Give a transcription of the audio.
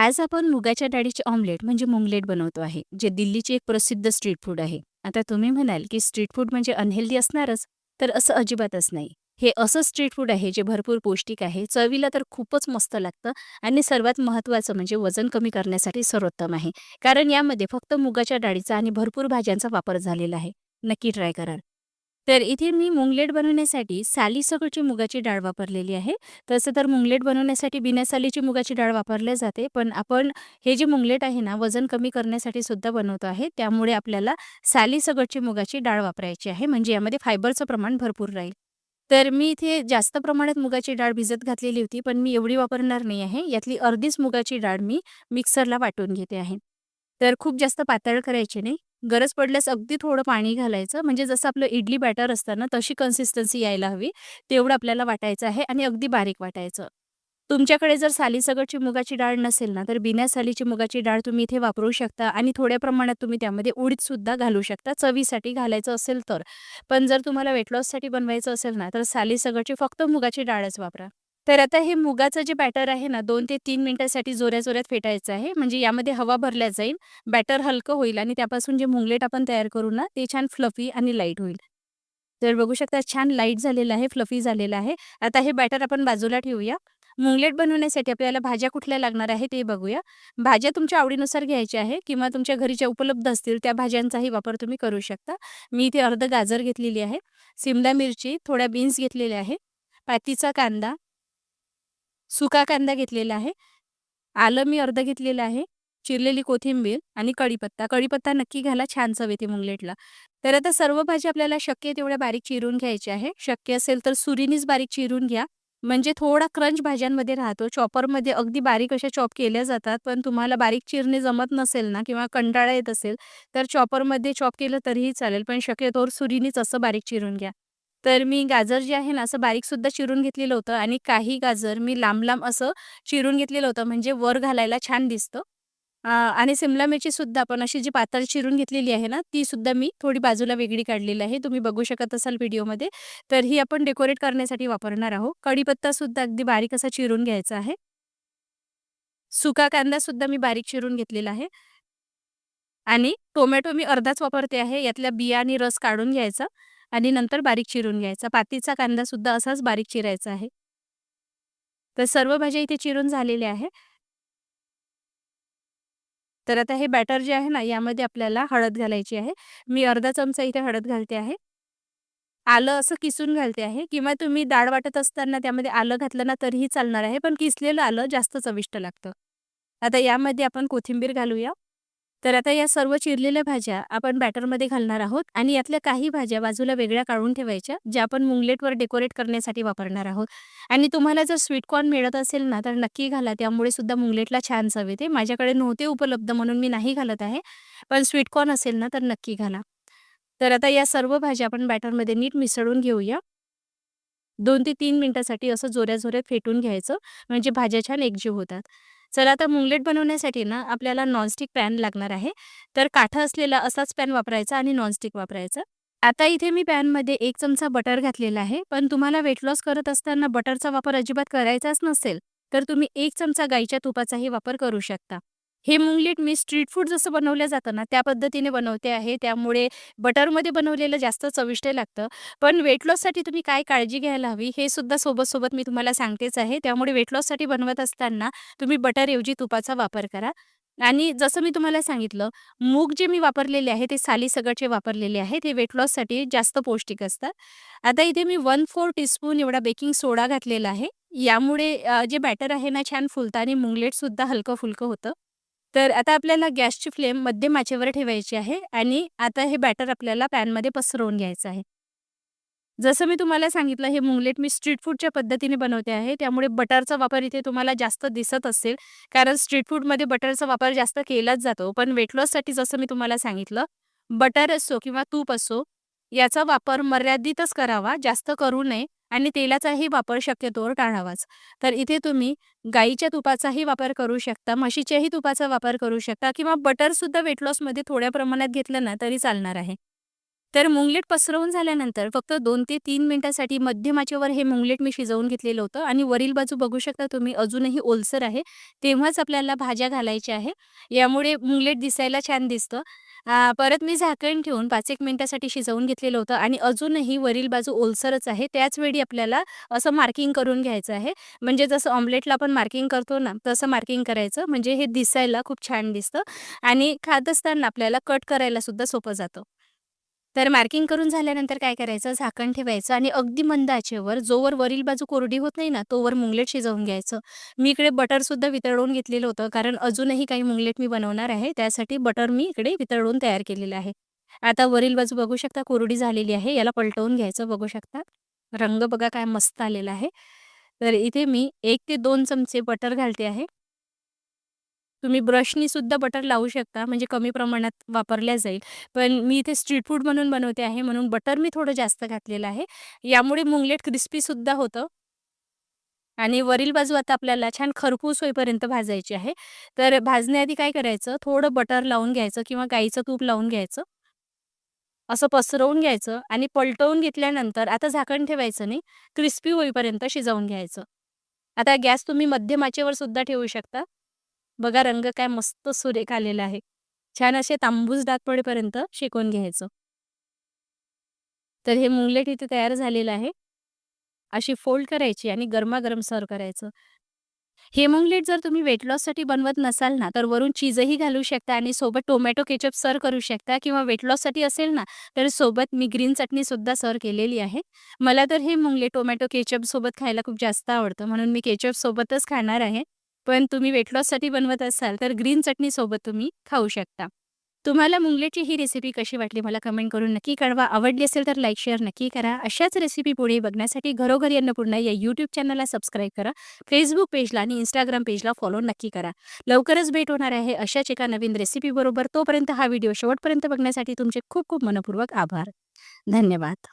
आज आपण मुगाच्या डाळीचे ऑमलेट म्हणजे मुंगलेट बनवतो आहे, जे दिल्लीचे एक प्रसिद्ध स्ट्रीट फूड आहे. आता तुम्ही म्हणाल, की स्ट्रीट फूड म्हणजे अनहेल्दी असणारच, तर असं अजिबातच नाही. हे असं स्ट्रीट फूड आहे, जे भरपूर पौष्टिक आहे, चवीला तर खूपच मस्त लागतं आणि सर्वात महत्त्वाचं म्हणजे वजन कमी करण्यासाठी सर्वोत्तम आहे. कारण यामध्ये फक्त मुगाच्या डाळीचा आणि भरपूर भाज्यांचा वापर झालेला आहे. नक्की ट्राय करा. तर इथे मी मुंगलेट बनवण्यासाठी सालीसकटची मुगाची डाळ वापरलेली आहे. तसं तर मुंगलेट बनवण्यासाठी बिना सालीची मुगाची डाळ वापरली जाते. पण आपण हे जे मुंगलेट आहे ना, वजन कमी करण्यासाठी सुद्धा बनवतो आहे. त्यामुळे आपल्याला सालीसकटची मुगाची डाळ वापरायची आहे. म्हणजे यामध्ये फायबरचं प्रमाण भरपूर राहील. तर मी इथे जास्त प्रमाणात मुगाची डाळ भिजत घातलेली होती, पण मी एवढी वापरणार नाही आहे. यातली अर्धीच मुगाची डाळ मी मिक्सरला वाटून घेते आहे. तर खूप जास्त पातळ करायची नाही. गरज पडल्यास अगदी थोडं पाणी घालायचं, म्हणजे जसं आपलं इडली बॅटर असतं ना, तशी कन्सिस्टन्सी यायला हवी. तेवढं आपल्याला वाटायचं आहे आणि अगदी बारीक वाटायचं. तुमच्याकडे जर सालीसकटची मुगाची डाळ नसेल ना, तर बिना सालीची मुगाची डाळ तुम्ही इथे वापरू शकता आणि थोड्या प्रमाणात तुम्ही त्यामध्ये उडीदसुद्धा घालू शकता, चवीसाठी घालायचं असेल तर. पण जर तुम्हाला वेट लॉससाठी बनवायचं असेल ना, तर सालीसकटची फक्त मुगाची डाळच वापरा. तर आता हे मुगाचं जे बॅटर आहे ना, 2 ते 3 मिनिटासाठी जोऱ्या-जोऱ्यात फेटायचं आहे. म्हणजे यामध्ये हवा भरल्या जाईल, बॅटर हलकं होईल आणि त्यापासून जे मुंगलेट आपण तयार करू ना, ते छान फ्लफी आणि लाईट होईल. तर बघू शकता छान लाईट झालेलं आहे, फ्लफी झालेलं आहे. आता हे बॅटर आपण बाजूला ठेवूया. मुंगलेट बनवण्यासाठी आपल्याला भाज्या कुठल्या लागणार आहे ते बघूया. भाज्या तुमच्या आवडीनुसार घ्यायच्या आहे किंवा तुमच्या घरी ज्या उपलब्ध असतील त्या भाज्यांचाही वापर तुम्ही करू शकता. मी इथे अर्ध गाजर घेतलेली आहे, सिमला मिरची, थोड्या बीन्स घेतलेल्या आहे, पातीचा कांदा, सुका कांदा घेतलेला आहे, आलं मी अर्ध घेतलेलं आहे, चिरलेली कोथिंबीर आणि कढीपत्ता. कढीपत्ता नक्की घाला, छान चव येते मुंगलेटला. तर आता सर्व भाज्या आपल्याला शक्य तेवढ्या बारीक चिरून घ्यायच्या आहे. शक्य असेल तर सुरीनीच बारीक चिरून घ्या. म्हणजे थोडा क्रंच भाज्यांमध्ये राहतो. चॉपरमध्ये अगदी बारीक अशा चॉप केल्या जातात. पण तुम्हाला बारीक चिरणे जमत नसेल ना किंवा कंटाळा येत असेल, तर चॉपरमध्ये चॉप केलं तरीही चालेल. पण शक्यतोवर सुरीनीच असं बारीक चिरून घ्या. तर मी गाजर जे आहे ना, असं बारीकसुद्धा चिरून घेतलेलं होतं आणि काही गाजर मी लांब-लांब असं चिरून घेतलेलं होतं, म्हणजे वर घालायला छान दिसतं. आणि सिमला मिरचीसुद्धा आपण अशी जी पातळ चिरून घेतलेली आहे ना, ती सुद्धा मी थोडी बाजूला वेगळी काढलेली आहे. तुम्ही बघू शकत असाल व्हिडिओमध्ये. तर ही आपण डेकोरेट करण्यासाठी वापरणार आहोत. कढीपत्तासुद्धा अगदी बारीक असा चिरून घ्यायचा आहे. सुका कांदासुद्धा मी बारीक चिरून घेतलेला आहे आणि टोमॅटो मी अर्धाच वापरते आहे. यातल्या बिया आणि रस काढून घ्यायचा आणि नंतर बारीक चिरून घ्यायचा. पातीचा कांदासुद्धा असाच बारीक चिरायचा आहे. तर सर्व भाज्या इथे चिरून झालेल्या आहे. तर आता हे बॅटर जे आहे ना, यामध्ये आपल्याला हळद घालायची आहे. मी अर्धा चमचा इथे हळद घालते आहे. आलं असं किसून घालते आहे किंवा तुम्ही डाळ वाटत असताना त्यामध्ये आलं घातलं ना तरीही चालणार आहे, पण किसलेलं आलं जास्त चविष्ट लागतं. आता यामध्ये आपण कोथिंबीर घालूया. तर आता या सर्व चिरलेल्या भाज्या आपण बॅटरमध्ये घालणार आहोत आणि यातल्या काही भाज्या बाजूला वेगळ्या काढून ठेवायच्या, ज्या आपण मुंगलेटवर डेकोरेट करण्यासाठी वापरणार आहोत. आणि तुम्हाला जर स्वीट कॉर्न मिळत असेल ना, तर नक्की घाला. त्यामुळे सुद्धा मुंगलेटला छान चव येते. माझ्याकडे नव्हते उपलब्ध म्हणून मी नाही घालत आहे. पण स्वीट कॉर्न असेल ना, तर नक्की घाला. तर आता या सर्व भाज्या आपण बॅटरमध्ये नीट मिसळून घेऊया. 2 ते 3 मिनिटासाठी असं जोऱ्या-जोऱ्यात फेटून घ्यायचं, म्हणजे भाज्या छान एकजीव होतात. चला आता मुंगलेट बनवण्यासाठी ना आपल्याला नॉनस्टिक पॅन लागणार आहे. तर काठा असलेला असाच पॅन वापरायचा आणि नॉनस्टिक वापरायचा. आता इथे मी पॅनमध्ये 1 चमचा बटर घातलेला आहे. पण तुम्हाला वेट लॉस करत असताना बटरचा वापर अजिबात करायचाच नसेल, तर तुम्ही 1 चमचा गाईच्या तुपाचाही वापर करू शकता. हे मुंगलेट मी स्ट्रीट फूड जसं बनवलं जातं ना, त्या पद्धतीने बनवते आहे. त्यामुळे बटरमध्ये बनवलेलं जास्त चविष्ट लागतं. पण वेट लॉससाठी तुम्ही काय काळजी घ्यायला हवी, हे सुद्धा सोबत-सोबत मी तुम्हाला सांगतेच आहे. त्यामुळे वेट लॉससाठी बनवत असताना तुम्ही बटरऐवजी तुपाचा वापर करा. आणि जसं मी तुम्हाला सांगितलं, मूग जे मी वापरलेले आहे, ते सालीसकटचे वापरलेले आहेत. हे वेट लॉससाठी जास्त पौष्टिक असतात. आता इथे मी 1/4 टीस्पून एवढा बेकिंग सोडा घातलेला आहे. यामुळे जे बॅटर आहे ना, छान फुलतं आणि मुंगलेटसुद्धा हलकं-फुलकं होतं. तर आता आपल्याला गॅसची फ्लेम मध्यम आचेवर ठेवायची आहे आणि आता हे बॅटर आपल्याला पॅनमध्ये पसरवून घ्यायचं आहे. जसं मी तुम्हाला सांगितलं, हे मुंगलेट मी स्ट्रीट फूडच्या पद्धतीने बनवते आहे. त्यामुळे बटरचा वापर इथे तुम्हाला जास्त दिसत असेल, कारण स्ट्रीट फूडमध्ये बटरचा वापर जास्त केलाच जातो. पण वेट लॉससाठी जसं मी तुम्हाला सांगितलं, बटर असो किंवा तूप असो, याचा वापर मर्यादितच करावा, जास्त करू नये आणि तेलाचाही वापर शक्यतोवर टाळावाच. तर इथे तुम्ही गाईच्या तुपाचाही वापर करू शकता, म्हशीच्याही तुपाचा वापर करू शकता किंवा बटरसुद्धा वेट लॉसमध्ये थोड्या प्रमाणात घेतलं ना तरी चालणार आहे. तर मुंगलेट पसरवून झाल्यानंतर फक्त 2 ते 3 मिनिटासाठी मध्यम आचेवर हे मुंगलेट मी शिजवून घेतलेलं होतं आणि वरील बाजू बघू शकता तुम्ही अजूनही ओलसर आहे. तेव्हाच आपल्याला भाज्या घालायच्या आहे. यामुळे मुंगलेट दिसायला छान दिसतं. परत मी झाकण ठेवून 5-1 मिनिटासाठी शिजवून घेतलेलं होतं आणि अजूनही वरील बाजू ओलसरच आहे. त्याच वेळी आपल्याला असं मार्किंग करून घ्यायचं आहे. म्हणजे जसं ऑमलेटला आपण मार्किंग करतो ना, तसं मार्किंग करायचं. म्हणजे हे दिसायला खूप छान दिसतं आणि खात असताना आपल्याला कट करायला सुद्धा सोपं जातं. तर मार्किंग करून झाल्यानंतर काय करायचं, झाकण ठेवायचं आणि अगदी मंद आचेवर जोवर वरील बाजू कोरडी होत नाही ना, तोवर मुंगलेट शिजवून घ्यायचं. मी इकडे बटरसुद्धा वितळवून घेतलेलं होतं, कारण अजूनही काही मुंगलेट मी बनवणार आहे. त्यासाठी बटर मी इकडे वितळवून तयार केलेलं आहे. आता वरील बाजू बघू शकता कोरडी झालेली आहे. याला पलटवून घ्यायचं बघू शकता. रंग बघा काय मस्त आलेला आहे. तर इथे मी 1 ते 2 चमचे बटर घालते आहे. तुम्ही ब्रशनी सुद्धा बटर लावू शकता, म्हणजे कमी प्रमाणात वापरल्या जाईल. पण मी इथे स्ट्रीट फूड म्हणून बनवते आहे, म्हणून बटर मी थोडं जास्त घातलेलं आहे. यामुळे मुंगलेट क्रिस्पीसुद्धा होतं आणि वरील बाजू आता आपल्याला छान खरपूस होईपर्यंत भाजायची आहे. तर भाजण्याआधी काय करायचं, थोडं बटर लावून घ्यायचं किंवा गाईचं तूप लावून घ्यायचं. असं पसरवून घ्यायचं आणि पलटवून घेतल्यानंतर आता झाकण ठेवायचं नाही, क्रिस्पी होईपर्यंत शिजवून घ्यायचं. आता गॅस तुम्ही मध्यम आचेवर सुद्धा ठेवू शकता. बघा रंग काय मस्त सुरेख आलेला आहे. छान असे तांबूस दात पडेपर्यंत शेकून घ्यायचं. तर हे मुंगलेट इथे तयार झालेलं आहे. अशी फोल्ड करायची आणि गरमागरम सर्व्ह करायचं. हे मुंगलेट जर तुम्ही वेट लॉससाठी बनवत नसाल ना, तर वरून चीजही घालू शकता आणि सोबत टोमॅटो केचप सर्व्ह करू शकता किंवा वेट लॉससाठी असेल ना, तर सोबत मी ग्रीन चटणीसुद्धा सर्व्ह केलेली आहे. मला तर हे मुंगलेट टोमॅटो केचप सोबत खायला खूप जास्त आवडतं, म्हणून मी केचप सोबतच खाणार आहे. पण तुम्ही वेट लॉससाठी बनवत असाल, तर ग्रीन चटणीसोबत तुम्ही खाऊ शकता. तुम्हाला मुंगलेटची ही रेसिपी कशी वाटली मला कमेंट करून नक्की कळवा. आवडली असेल तर लाईक, शेअर नक्की करा. अशाच रेसिपी पुढे बघण्यासाठी घरोघरी अन्नपूर्णा या यूट्यूब चॅनलला सबस्क्राईब करा. Facebook पेजला आणि Instagram पेजला फॉलो नक्की करा. लवकरच भेट होणार आहे अशाच एका नवीन रेसिपीबरोबर. तोपर्यंत हा व्हिडिओ शेवटपर्यंत बघण्यासाठी तुमचे खूप खूप मनःपूर्वक आभार. धन्यवाद.